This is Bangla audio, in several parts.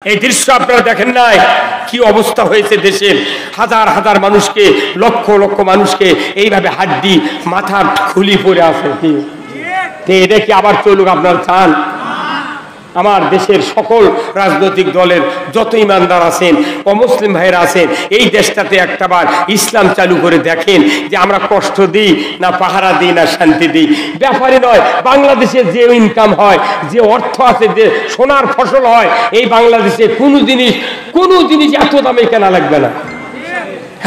এই দৃশ্য আপনারা দেখেন নাই কি অবস্থা হয়েছে দেশের হাজার হাজার মানুষকে লক্ষ লক্ষ মানুষকে এইভাবে হাড্ডি মাথার খুলি পড়ে আছে কি এটা কি আবার চলুক আপনারা চান? আমার দেশের সকল রাজনৈতিক দলের যত ইমানদার আছেন অমুসলিম ভাইরা আছেন এই দেশটাতে একটাবার ইসলাম চালু করে দেখেন যে আমরা কষ্ট দিই না পাহারা দিই না শান্তি দিই। ব্যাপারই নয়, বাংলাদেশে যে ইনকাম হয়, যে অর্থ আছে, যে সোনার ফসল হয়, এই বাংলাদেশে কোনো জিনিস এত দামে কেনা লাগবে না,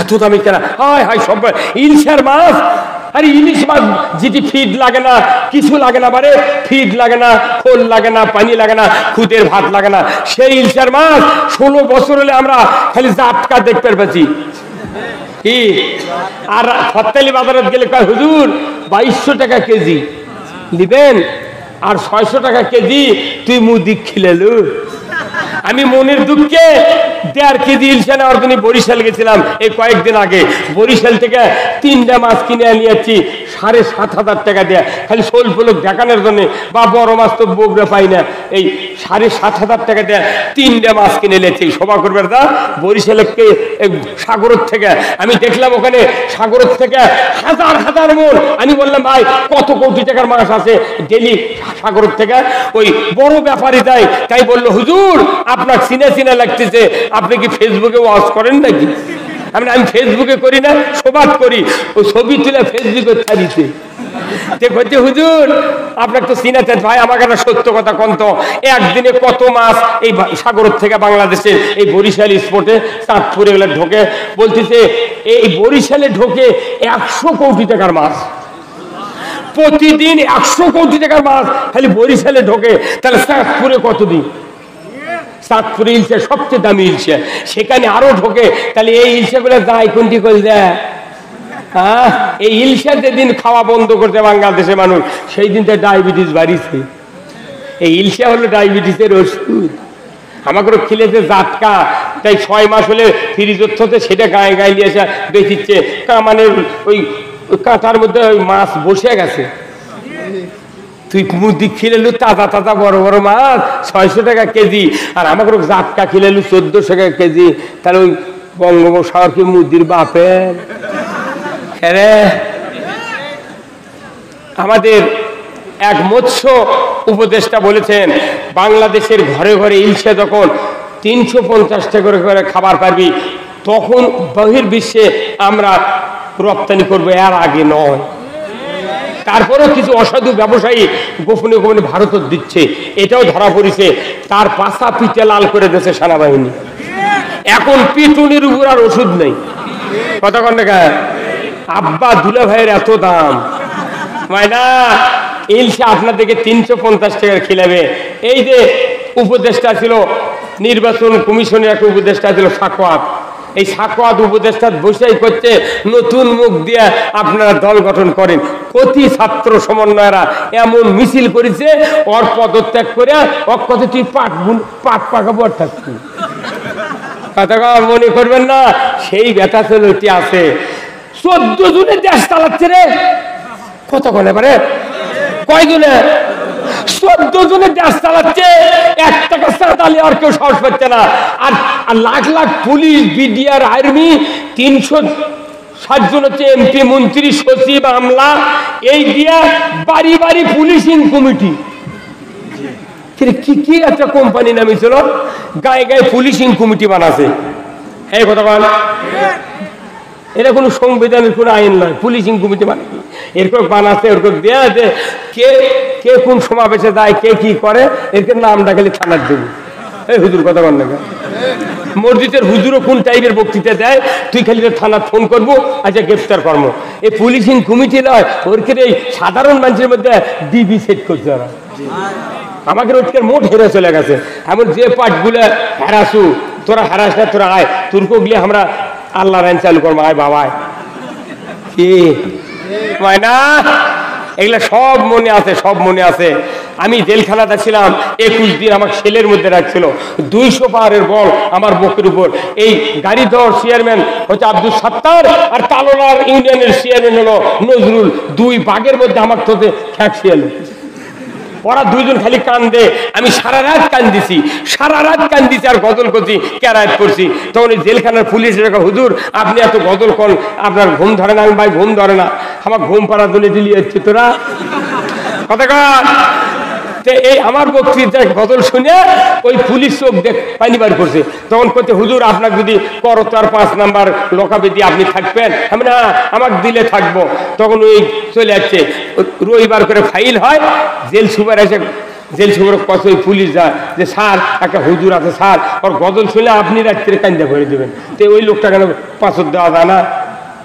এত দামে কেনা হয় হয় সব ইলশার মাছ। আরে ইলিশ মাছ যেটি ফিড লাগে না, কিছু লাগে না, বারে ফিড লাগে না, খোল লাগে না, পানি লাগে না, খুদের ভাত লাগে না, সেই ইলশার মাছ 16 বছর হলে আমরা খালি জাটকা দেখতে পাচ্ছি কি। আর ফত্তালি বাজারে গেলে কয় হুজুর 2200 টাকা কেজি নিবেন আর 600 টাকা কেজি, তুই মুদিক খিলেলু। আমি মনের দুঃখে 1.5 কেজি ইলশা নেওয়ার জন্য বরিশাল গেছিলাম এই কয়েকদিন আগে। বরিশাল থেকে 3টা মাছ কিনে নিয়েছি 7,500 টাকা দিয়ে, খালি শোল ফলক দেখানোর জন্য, বা বড় মাছ তো বগরা পাই না, এই 7,500 টাকা দিয়ে 3টা মাছ কিনে নিয়েছি। শোভা করবে দা বরিশালের সাগরের থেকে আমি দেখলাম ওখানে সাগরের থেকে হাজার হাজার মন। আমি বললাম ভাই কত কোটি টাকার মাছ আছে ডেলি সাগরের থেকে? ওই বড় ব্যাপারী যায়, তাই বললো হুজুর আপনার চিনা লাগতেছে, আপনি কি ফেসবুকে ওয়াচ করেন নাকি? আমি ফেসবুকে করি না, সবাদ করি, ওই ছবি তুলে ফেসবুকে ছাড়িতে দেখতে হুজুর আপনার তো চিনাতে। ভাই আমাকে একটা সত্য কথা কোন তো, একদিনে কত মাছ এই সাগরের থেকে বাংলাদেশের এই বরিশাল স্পোর্টে চাঁদপুরে গেলে ঢোকে? বলতেছে এই বরিশালে ঢোকে 100 কোটি টাকার মাছ প্রতিদিন, 100 কোটি টাকার মাছ খালি বরিশালে ঢোকে। তাহলে চাঁদপুরে কতদিন? চাঁদপুরে ইলশা সবচেয়ে দামি ইলশা, সেখানে আরো ঢোকে। তাহলে এই ইলশাগুলো যায় কোনটি করে দেয়? হ্যাঁ, এই ইলশা যেদিন খাওয়া বন্ধ করতে বাংলাদেশের মানুষ, সেই দিনটা ডায়াবেটিস বাড়িছে। এই ইলশা হলো ডায়াবেটিসের ওষুধ। আমাকে খিলেছে জাটকা, তাই 6 মাস হলে ফ্রিজের থেকে সেটা গায়ে গায়ে নিয়ে এসে বেঁচিচ্ছে। মানে ওই কাঁটার মধ্যে ওই মাছ বসে গেছে, তুই মুদি খিলেলু তাজা তাজা বড় বড় মাছ 600 টাকা কেজি, আর আমাকে জাটকা খিলেলু 1400 টাকা কেজি। তাহলে ওই বঙ্গোপসাগর কি মুদির বাপের? হ্যাঁ, আমাদের এক মৎস্য উপদেষ্টা বলেছেন বাংলাদেশের ঘরে ঘরে ইলশা যখন 350 টাকা করে খাবার পারবি তখন বহির্বিশ্বে আমরা রপ্তানি করবো, এর আগে নয়। তারপরেও কিছু অসাধু ব্যবসায়ী গোপনে গোপনে ভারত দিচ্ছে, এটাও ধরা পড়েছে। তার পাশা পিঠে লাল করে দিয়েছে সেনাবাহিনী। এখন পিটুনির উপর আর ওষুধ নেই। কথা কন না, আব্বা দুলা ভাইয়ের এত দাম না, ইলশা আপনাদেরকে 350 টাকার খিলাবে। এই যে উপদেষ্টা ছিল নির্বাচন কমিশনের একটা উপদেষ্টা ছিল সাকওয়াত, এই সাকওয়াত উপদেষ্টা বসেই করছে নতুন মুখ দিয়ে আপনারা দল গঠন করেন। কতি ছাত্র সমন্বয়রা এমন মিছিল করেছে, ওর পদত্যাগ করে অক্ষত তুই পাট পাকাবো থাকবি। কথা মনে করবেন না, সেই ব্যথা চলতি আছে। 14 জনের দেশ চালাচ্ছে রে। কত কোন এবারে কয়জনে? 14 জনের দেশ চালাচ্ছে, 1 টাকা চাঁদালি আর কেউ সাহস পাচ্ছে না। আর lakh lakh police, BDR, army, 360 জন হচ্ছে এমপি, মন্ত্রী, সচিব, আমলা, এই দিয়া বাড়ি বাড়ি পুলিশিং কমিটি। কি একটা কোম্পানি নামে ছিল, গায়ে গায়ে পুলিশিং কমিটি বানাছে। এই কথা বল, এটা কোনো সংবিধানের কোনো আইন নয়, পুলিশিং কমিটি মানে এরকম বানাচ্ছে। এরকম দেয়া যে কে কোন সমাবেশে যায়, কে কি করে, এরকম নামটা খালি থানার দেবো। এই হুজুর কথা বল না, মসজিদের হুজুরও কোন টাইপের বক্তৃতা দেয়, তুই খালি থানার ফোন করবো, আচ্ছা গ্রেফতার কর্ম। এই পুলিশিং কমিটি নয়, ওর এই সাধারণ মানুষের মধ্যে ডিবি সেট করছে ওরা। আমাকে রোজকার মোট হেরে চলে গেছে। এমন যে পাঠগুলো হ্যারাসু, তোরা হ্যারাস না, তোরা আয়, তুর্ক গিয়ে আমরা আল্লাহ রাইন চালু করবো, আয় বাবায় কি না, এগুলা সব মনে আছে, সব মনে আছে। আমি জেলখানাতে ছিলাম 21 দিন, আমাকে সেলের মধ্যে রাখছিল। 200 পাহাড়ের বল আমার বুকের উপর। এই গাড়ি ধর চেয়ারম্যান হচ্ছে আব্দুল সাত্তার, আর তালোলার ইউনিয়নের চেয়ারম্যান হলো নজরুল। 2 বাঘের মধ্যে আমার তোতে খ্যাঁচিয়াল। ওরা দুইজন খালি কান্দে, আমি সারা রাত কান্দিছি, সারা রাত কান্দিছি আর গজল করছি, কেরাত করছি। তখন ওই জেলখানার পুলিশের হুজুর আপনি এত গজল করেন, আপনার ঘুম ধরে না? আমি ভাই ঘুম ধরে না, আমার ঘুম পাড়া দলে দিলি হচ্ছে তোরা কথা কর। এই আমার বক্তৃতার গজল শুনে ওই পুলিশ চোখ দেখ পানি বার করছে। তখন করতে হুজুর আপনাকে যদি করতার 5 নাম্বার লকাবে দিয়ে আপনি থাকবেন? আমি না, আমাকে দিলে থাকবো। তখন ওই চলে যাচ্ছে, রবিবার করে ফাইল হয়, জেল সুপার এসে, জেল সুপার কত ওই পুলিশ যায় যে স্যার একটা হুজুর আছে স্যার, ওর গজল শুনে আপনি রাত্রে কান্দা ভরে দেবেন। তো ওই লোকটা কেন পাথর দেওয়া যায় না?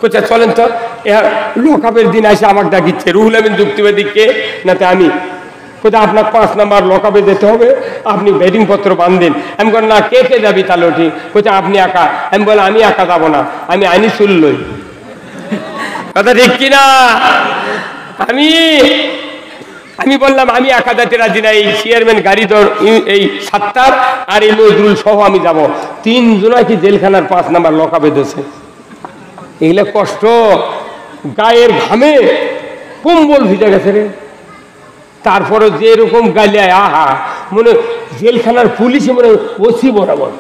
কোথায় চলেন তো, লকাবের দিন এসে আমাকে ডাকিচ্ছে, রুহুল আমিন যুক্তিবাদী কে না? তো আমি কোথায় আপনার 5 নাম্বার লকাবে যেতে হবে, আপনি বেডিং পত্র বাঁধেন। আমি বলেন না, কে কে যাবি তাহলে? ওঠি কোথায় আপনি একা? আমি বলে আমি একা যাবো না, আমি আইনি শুনলই। কথা ঠিক কিনা? আমি বললাম আমি একা যেতে রাজি না, এই চেয়ারম্যান গাড়ি ধর, এই 7টার আর এই নজরুল সহ আমি যাব। 3 জনা কি জেলখানার 5 নাম্বার লকাবে দিয়েছে। এগুলো কষ্ট, গায়ের ঘামে কম্বল ভিজে গেছে রে। তারপরে যে এরকম গালিয়ায়, আহা, মনে জেলখানার পুলিশে মনে ওসি বরাবর।